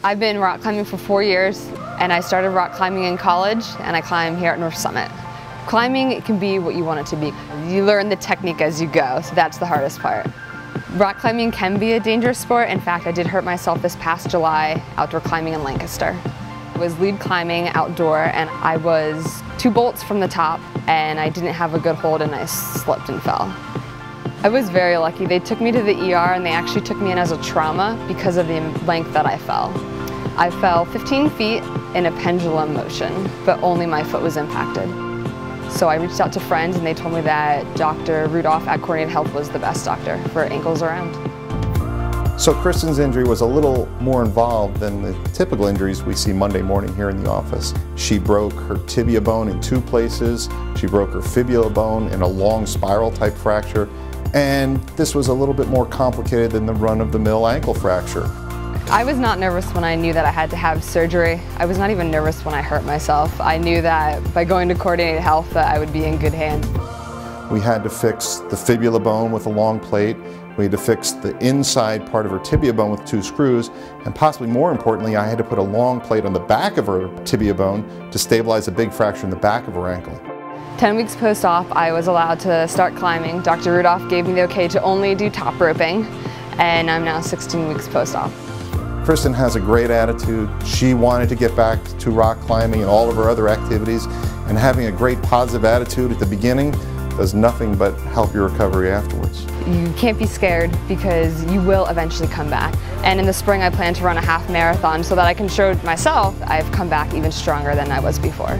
I've been rock climbing for 4 years, and I started rock climbing in college, and I climb here at North Summit. Climbing can be what you want it to be. You learn the technique as you go, so that's the hardest part. Rock climbing can be a dangerous sport. In fact, I did hurt myself this past July outdoor climbing in Lancaster. I was lead climbing outdoor, and I was 2 bolts from the top, and I didn't have a good hold, and I slipped and fell. I was very lucky. They took me to the ER, and they actually took me in as a trauma because of the length that I fell. I fell 15 feet in a pendulum motion, but only my foot was impacted. So I reached out to friends, and they told me that Dr. Rudolph at Coordinated Health was the best doctor for ankles around. So Kristin's injury was a little more involved than the typical injuries we see Monday morning here in the office. She broke her tibia bone in 2 places, she broke her fibula bone in a long spiral type fracture, and this was a little bit more complicated than the run-of-the-mill ankle fracture. I was not nervous when I knew that I had to have surgery. I was not even nervous when I hurt myself. I knew that by going to Coordinated Health that I would be in good hands. We had to fix the fibula bone with a long plate. We had to fix the inside part of her tibia bone with 2 screws, and possibly more importantly, I had to put a long plate on the back of her tibia bone to stabilize a big fracture in the back of her ankle. 10 weeks post-op, I was allowed to start climbing. Dr. Rudolph gave me the okay to only do top roping, and I'm now 16 weeks post-op. Kristin has a great attitude. She wanted to get back to rock climbing and all of her other activities, and having a great positive attitude at the beginning does nothing but help your recovery afterwards. You can't be scared because you will eventually come back. And in the spring I plan to run a half marathon so that I can show myself I've come back even stronger than I was before.